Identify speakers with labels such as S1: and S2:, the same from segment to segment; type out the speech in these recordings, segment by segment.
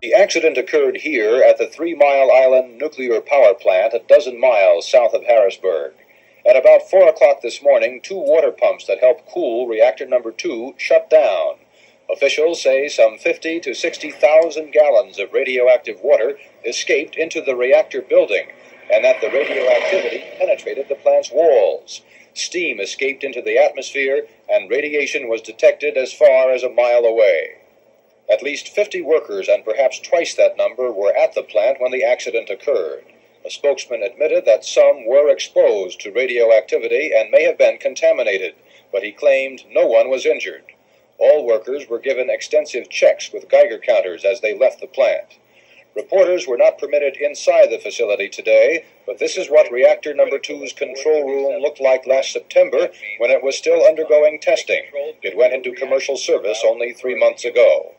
S1: The accident occurred here at the 3 Mile Island nuclear power plant a dozen miles south of Harrisburg. At about 4 o'clock this morning, two water pumps that help cool reactor number 2 shut down. Officials say some 50 to 60,000 gallons of radioactive water escaped into the reactor building, and that the radioactivity penetrated the plant's walls. Steam escaped into the atmosphere, and radiation was detected as far as a mile away. At least 50 workers and perhaps twice that number were at the plant when the accident occurred. A spokesman admitted that some were exposed to radioactivity and may have been contaminated, but he claimed no one was injured. All workers were given extensive checks with Geiger counters as they left the plant. Reporters were not permitted inside the facility today, but this is what reactor number 2's control room looked like last September when it was still undergoing testing. It went into commercial service only 3 months ago.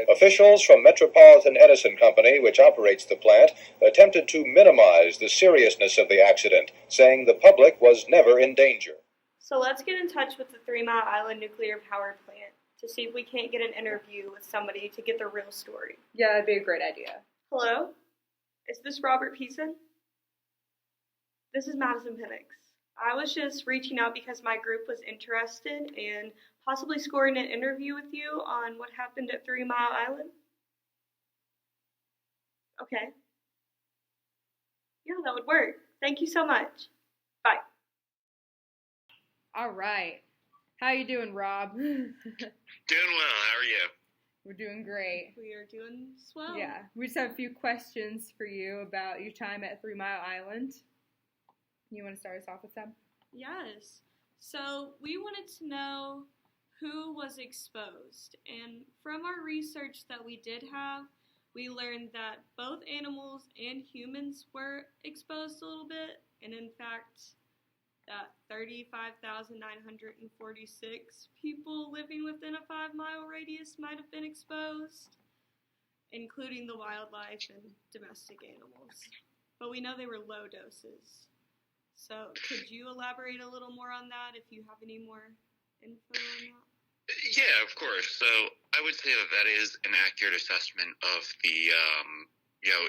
S1: Officials from Metropolitan Edison Company, which operates the plant, attempted to minimize the seriousness of the accident, saying the public was never in danger.
S2: So let's get in touch with the 3 Mile Island nuclear power plant to see if we can't get an interview with somebody to get the real story.
S3: Yeah, that'd be a great idea.
S2: Hello? Is this Robert Peason? This is Madison Penix. I was just reaching out because my group was interested in possibly scoring an interview with you on what happened at 3 Mile Island. Okay. Yeah, that would work. Thank you so much. Bye.
S3: All right. How you doing, Rob?
S4: Doing well. How are you?
S3: We're doing great.
S2: We are doing swell.
S3: Yeah. We just have a few questions for you about your time at 3 Mile Island. You want to start us off with them?
S2: Yes. So we wanted to know who was exposed. And from our research that we did have, we learned that both animals and humans were exposed a little bit. And in fact, that 35,946 people living within a 5-mile radius might have been exposed, including the wildlife and domestic animals. But we know they were low doses. So could you elaborate a little more on that if you have any more info on that?
S4: Yeah, of course. So I would say that is an accurate assessment of the,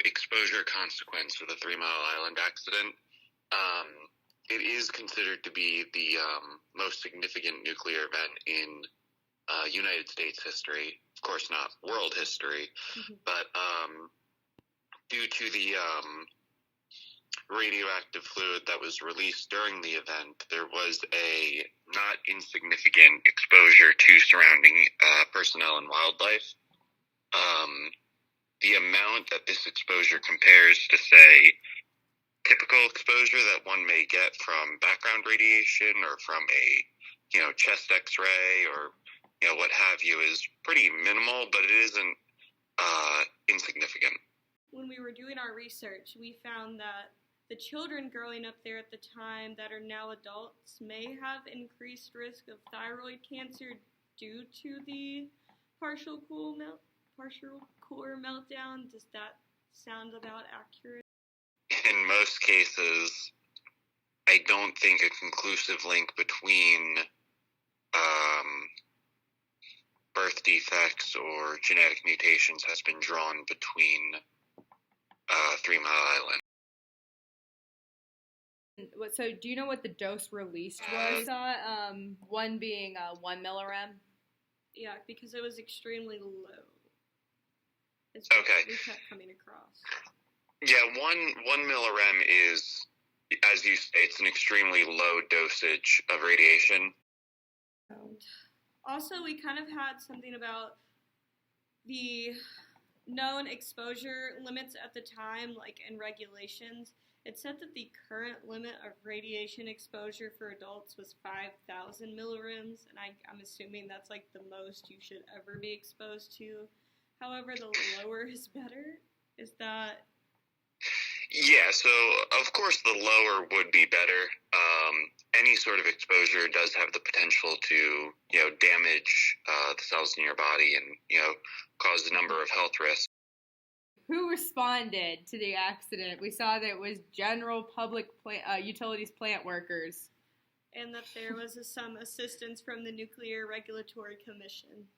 S4: exposure consequence of the 3 Mile Island accident. It is considered to be the most significant nuclear event in United States history. Of course, not world history, but due to the radioactive fluid that was released during the event, there was a not insignificant exposure to surrounding personnel and wildlife. The amount that this exposure compares to, say, typical exposure that one may get from background radiation or from a, chest x-ray or, what have you is pretty minimal, but it isn't insignificant.
S2: When we were doing our research, we found that the children growing up there at the time that are now adults may have increased risk of thyroid cancer due to the partial core meltdown. Does that sound about accurate?
S4: In most cases, I don't think a conclusive link between birth defects or genetic mutations has been drawn between 3 Mile Island.
S3: So do you know what the dose released was? One being 1 millirem.
S2: Yeah, because it was extremely low. It's
S4: okay.
S2: We kept coming across.
S4: Yeah, one millirem is, as you say, it's an extremely low dosage of radiation.
S2: Also, we kind of had something about the known exposure limits at the time, like in regulations. It said that the current limit of radiation exposure for adults was 5,000 millirems, and I'm assuming that's like the most you should ever be exposed to. However, the lower is better. Is that...
S4: Yeah, so of course the lower would be better. Any sort of exposure does have the potential to, damage the cells in your body and, cause a number of health risks.
S3: Who responded to the accident? We saw that it was general public utilities plant workers.
S2: And that there was some assistance from the Nuclear Regulatory Commission.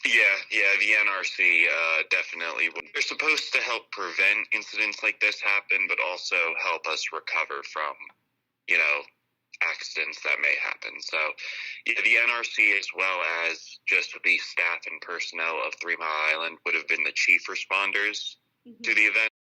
S4: Yeah, the NRC definitely. They're supposed to help prevent incidents like this happen, but also help us recover from, you know, accidents that may happen. So, yeah, the NRC, as well as just the staff and personnel of 3 Mile Island, would have been the chief responders to the event.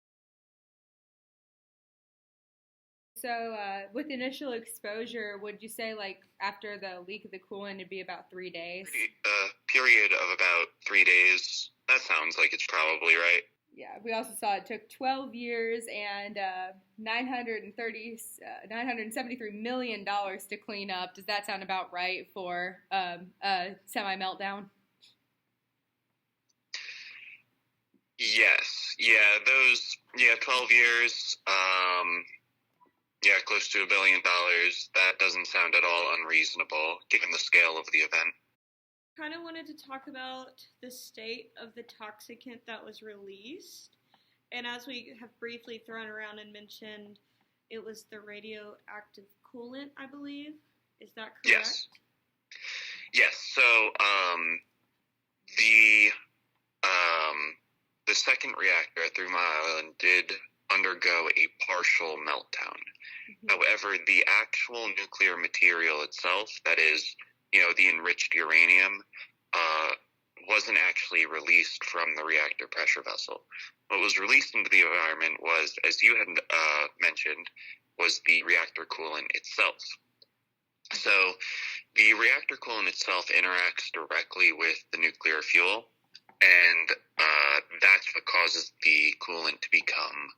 S3: So, with initial exposure, would you say, like, after the leak of the coolant, it'd be about 3 days?
S4: A period of about 3 days. That sounds like it's probably right.
S3: Yeah, we also saw it took 12 years and $973 million to clean up. Does that sound about right for a semi-meltdown?
S4: Yes. 12 years. Close to $1 billion. That doesn't sound at all unreasonable, given the scale of the event.
S2: Kind of wanted to talk about the state of the toxicant that was released. And as we have briefly thrown around and mentioned, it was the radioactive coolant, I believe. Is that correct?
S4: Yes. So, the second reactor at 3 Mile Island did undergo a partial meltdown. However, the actual nuclear material itself, that is, the enriched uranium, wasn't actually released from the reactor pressure vessel. What was released into the environment was, as you had mentioned, was the reactor coolant itself. So the reactor coolant itself interacts directly with the nuclear fuel, and that's what causes the coolant to become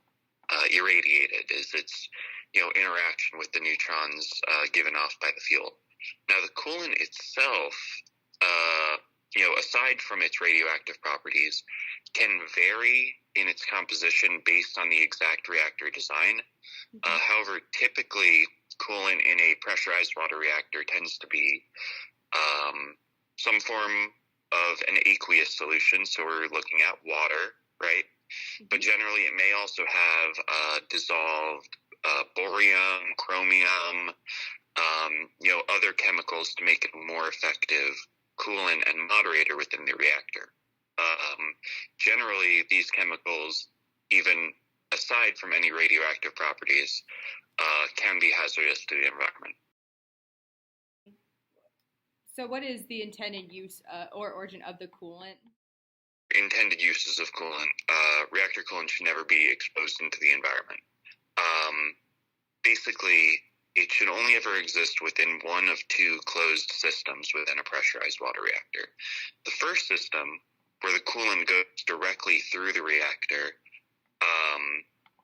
S4: irradiated, is its interaction with the neutrons given off by the fuel. Now, the coolant itself, aside from its radioactive properties, can vary in its composition based on the exact reactor design. However, typically, coolant in a pressurized water reactor tends to be some form of an aqueous solution, so we're looking at water, right? But generally, it may also have dissolved borium, chromium, other chemicals to make it a more effective coolant and moderator within the reactor. Generally, these chemicals, even aside from any radioactive properties, can be hazardous to the environment.
S3: So what is the intended use or origin of the coolant?
S4: Intended uses of coolant. Reactor coolant should never be exposed into the environment. Basically, it should only ever exist within one of two closed systems within a pressurized water reactor. The first system, where the coolant goes directly through the reactor,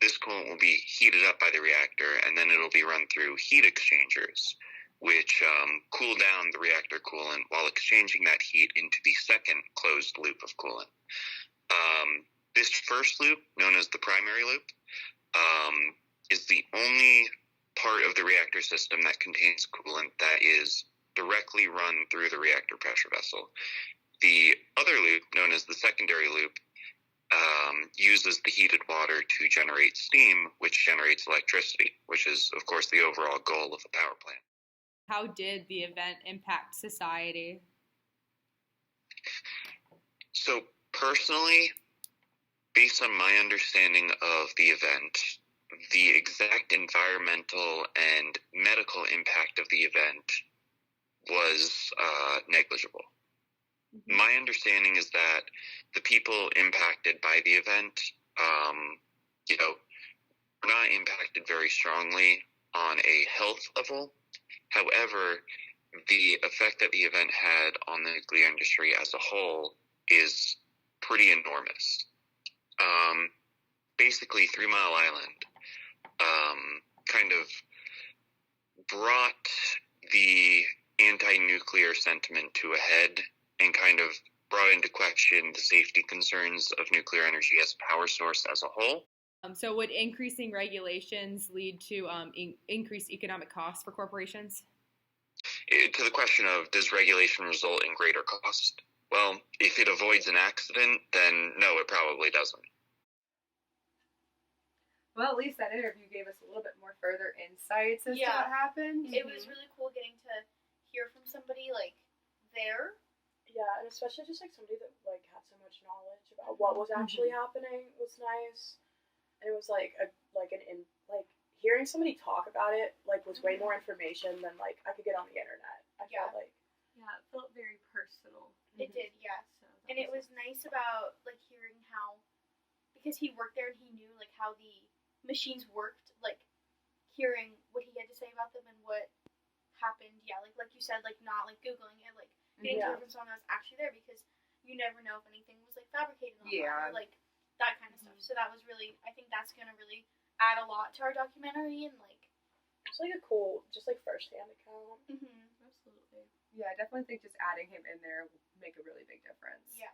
S4: this coolant will be heated up by the reactor, and then it'll be run through heat exchangers, which cool down the reactor coolant while exchanging that heat into the second closed loop of coolant. This first loop, known as the primary loop, is the only part of the reactor system that contains coolant that is directly run through the reactor pressure vessel. The other loop, known as the secondary loop, uses the heated water to generate steam, which generates electricity, which is, of course, the overall goal of a power plant.
S3: How did the event impact society?
S4: So, personally, based on my understanding of the event, the exact environmental and medical impact of the event was negligible. My understanding is that the people impacted by the event, were not impacted very strongly on a health level. However, the effect that the event had on the nuclear industry as a whole is pretty enormous. Basically, 3 Mile Island kind of brought the anti-nuclear sentiment to a head and kind of brought into question the safety concerns of nuclear energy as a power source as a whole.
S3: So would increasing regulations lead to increased economic costs for corporations?
S4: To the question of, does regulation result in greater cost? Well, if it avoids an accident, then no, it probably doesn't.
S5: Well, at least that interview gave us a little bit more further insights as to what happened.
S6: It was really cool getting to hear from somebody, like, there Yeah, and especially just like somebody that like had so much knowledge about what was actually happening was nice. And it was like like hearing somebody talk about it like was way more information than like I could get on the internet. I
S7: Yeah.
S6: felt like
S2: Yeah, it felt very personal.
S7: It did, yeah.
S2: So
S7: And it was nice about like hearing how, because he worked there and he knew like how the machines worked, like hearing what he had to say about them and what happened. Yeah, like you said, like not like googling it, like getting to
S6: Yeah.
S7: hear from someone that was actually there, because you never know if anything was like fabricated online
S3: Yeah.
S7: or like that kind of stuff. So that was really, I think that's gonna really add a lot to our documentary and like.
S6: it's like a cool just like first-hand account.
S7: Mm-hmm.
S2: absolutely.
S5: Yeah, I definitely think just adding him in there will make a really big difference.
S7: Yeah.